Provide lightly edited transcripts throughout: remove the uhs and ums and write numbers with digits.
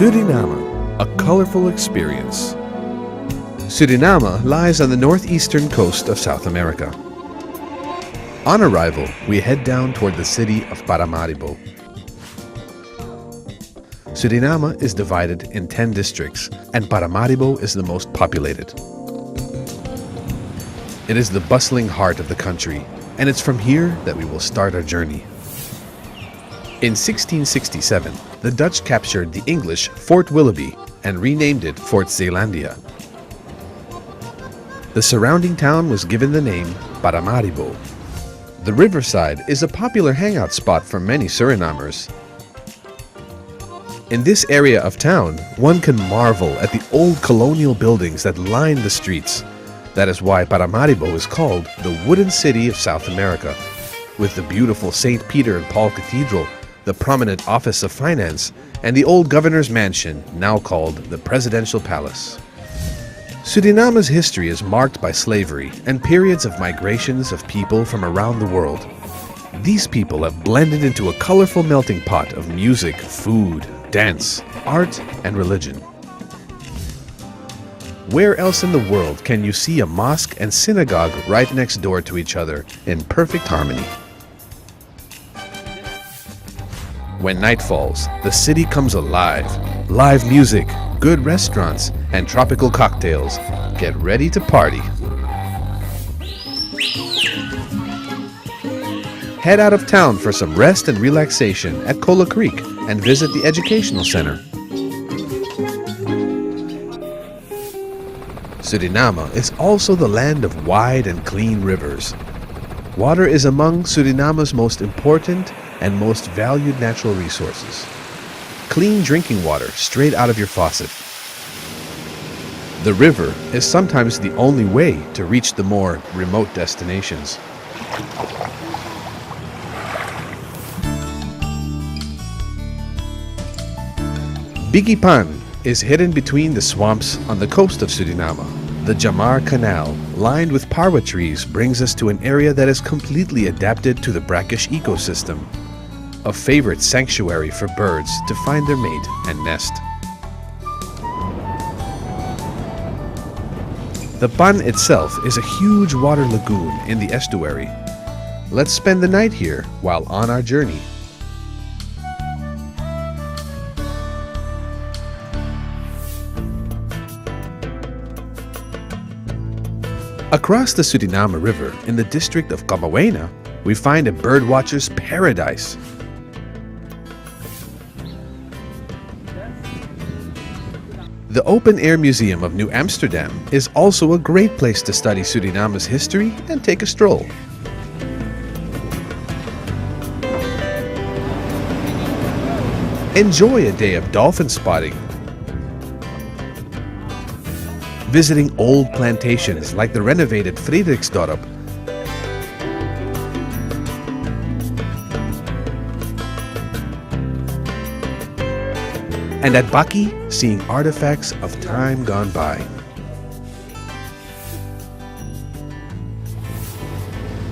Suriname, a colorful experience. Suriname lies on the northeastern coast of South America. On arrival, we head down toward the city of Paramaribo. Suriname is divided in 10 districts, and Paramaribo is the most populated. It is the bustling heart of the country, and it's from here that we will start our journey. In 1667, the Dutch captured the English Fort Willoughby and renamed it Fort Zeelandia. The surrounding town was given the name Paramaribo. The riverside is a popular hangout spot for many Surinamers. In this area of town, one can marvel at the old colonial buildings that line the streets. That is why Paramaribo is called the Wooden City of South America, with the beautiful St. Peter and Paul Cathedral, the prominent Office of Finance, and the old governor's mansion, now called the Presidential Palace. Suriname's history is marked by slavery and periods of migrations of people from around the world. These people have blended into a colorful melting pot of music, food, dance, art, and religion. Where else in the world can you see a mosque and synagogue right next door to each other in perfect harmony? When night falls, the city comes alive. Live music, good restaurants, and tropical cocktails. Get ready to party. Head out of town for some rest and relaxation at Cola Creek and visit the educational center. Suriname is also the land of wide and clean rivers. Water is among Suriname's most important and most valued natural resources. Clean drinking water straight out of your faucet. The river is sometimes the only way to reach the more remote destinations. Bigipan is hidden between the swamps on the coast of Suriname. The Jamar Canal, lined with parwa trees, brings us to an area that is completely adapted to the brackish ecosystem, a favorite sanctuary for birds to find their mate and nest. The Pan itself is a huge water lagoon in the estuary. Let's spend the night here while on our journey. Across the Suriname River in the district of Camawena, we find a birdwatcher's paradise. The Open Air Museum of New Amsterdam is also a great place to study Suriname's history and take a stroll. Enjoy a day of dolphin spotting, visiting old plantations like the renovated Frederiksdorp, and at Baki, seeing artifacts of time gone by.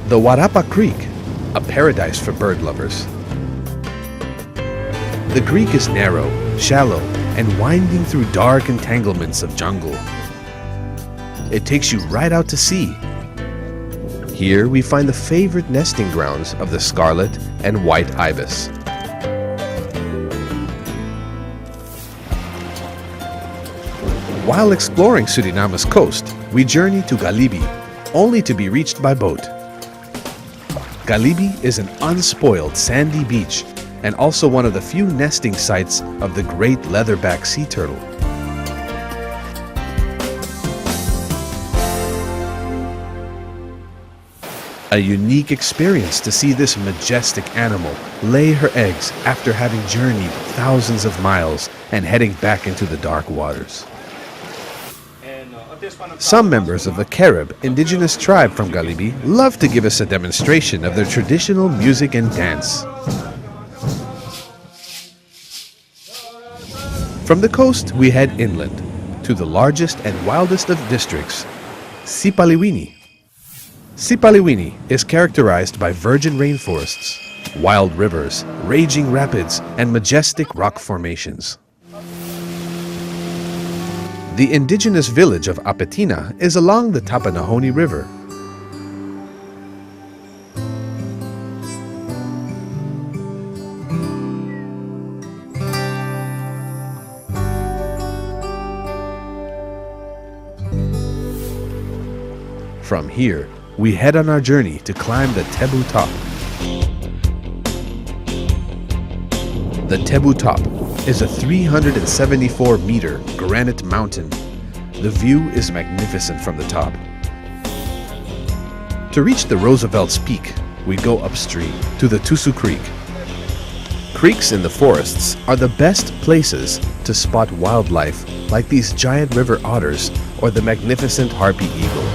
The Warapa Creek, a paradise for bird lovers. The creek is narrow, shallow, and winding through dark entanglements of jungle. It takes you right out to sea. Here we find the favorite nesting grounds of the scarlet and white ibis. While exploring Suriname's coast, we journey to Galibi, only to be reached by boat. Galibi is an unspoiled sandy beach and also one of the few nesting sites of the great leatherback sea turtle. A unique experience to see this majestic animal lay her eggs after having journeyed thousands of miles and heading back into the dark waters. Some members of the Carib indigenous tribe from Galibi love to give us a demonstration of their traditional music and dance. From the coast, we head inland to the largest and wildest of districts, Sipaliwini. Sipaliwini is characterized by virgin rainforests, wild rivers, raging rapids, and majestic rock formations. The indigenous village of Apetina is along the Tapanahoni River. From here, we head on our journey to climb the Tebu Top. The Tebu Top is a 374-meter granite mountain. The view is magnificent from the top. To reach the Roosevelt's Peak, we go upstream to the Tusu Creek. Creeks in the forests are the best places to spot wildlife like these giant river otters or the magnificent harpy eagle,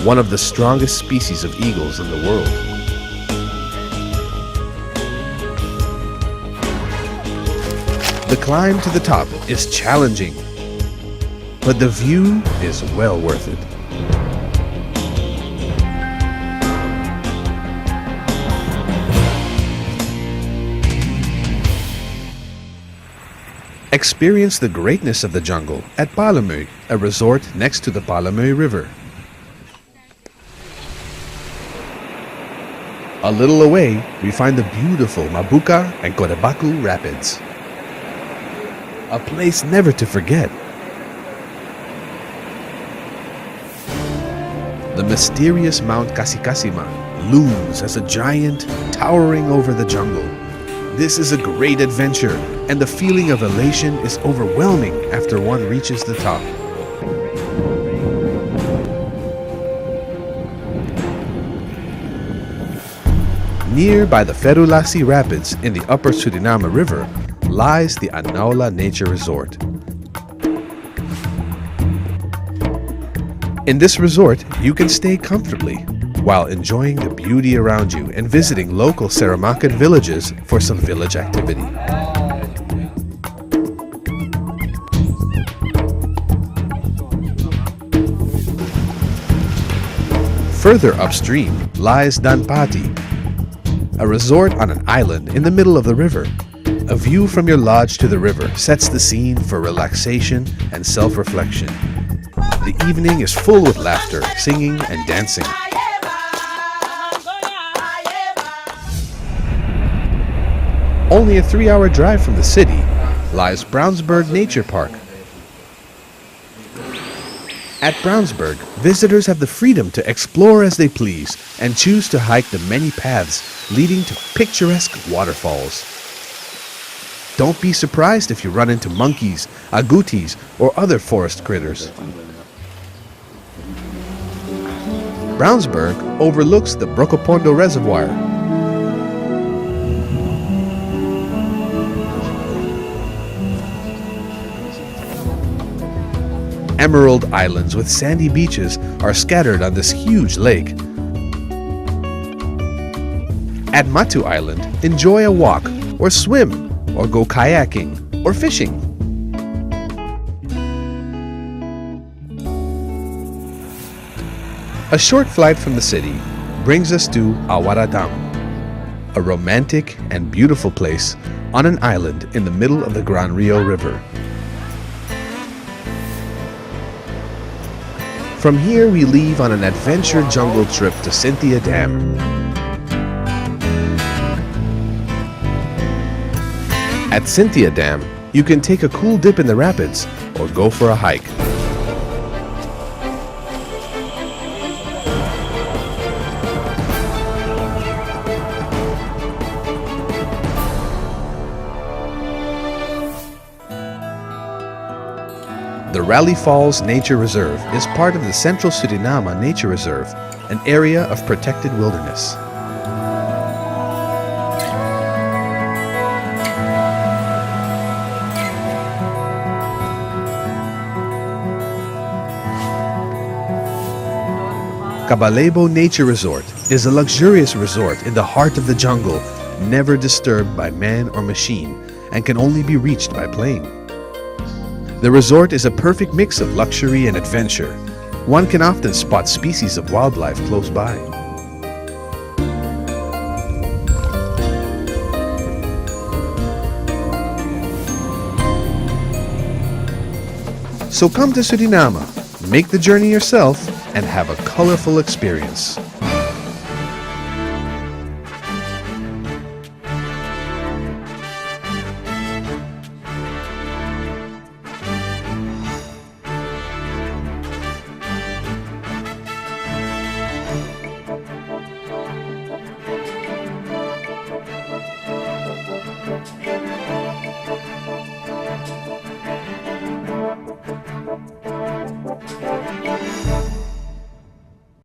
one of the strongest species of eagles in the world. The climb to the top is challenging, but the view is well worth it. Experience the greatness of the jungle at Palamöy, a resort next to the Palamöy River. A little away, we find the beautiful Mabuka and Korebaku Rapids. A place never to forget. The mysterious Mount Kasikasima looms as a giant towering over the jungle. This is a great adventure, and the feeling of elation is overwhelming after one reaches the top. Near by the Ferulasi Rapids in the upper Suriname River lies the Anaula Nature Resort. In this resort, you can stay comfortably while enjoying the beauty around you and visiting local Saramakan villages for some village activity. Further upstream lies Danpati, a resort on an island in the middle of the river. A view from your lodge to the river sets the scene for relaxation and self-reflection. The evening is full with laughter, singing, and dancing. Only a 3-hour drive from the city lies Brownsburg Nature Park. At Brownsburg, visitors have the freedom to explore as they please and choose to hike the many paths leading to picturesque waterfalls. Don't be surprised if you run into monkeys, agoutis, or other forest critters. Brownsburg overlooks the Brokopondo Reservoir. Emerald islands with sandy beaches are scattered on this huge lake. At Matu Island, enjoy a walk or swim or go kayaking or fishing. A short flight from the city brings us to Awara Dam, a romantic and beautiful place on an island in the middle of the Gran Rio River. From here we leave on an adventure jungle trip to Cynthia Dam. At Cynthia Dam, you can take a cool dip in the rapids or go for a hike. The Raleigh Falls Nature Reserve is part of the Central Suriname Nature Reserve, an area of protected wilderness. Cabalebo Nature Resort is a luxurious resort in the heart of the jungle, never disturbed by man or machine, and can only be reached by plane. The resort is a perfect mix of luxury and adventure. One can often spot species of wildlife close by. So come to Suriname, make the journey yourself, and have a colorful experience.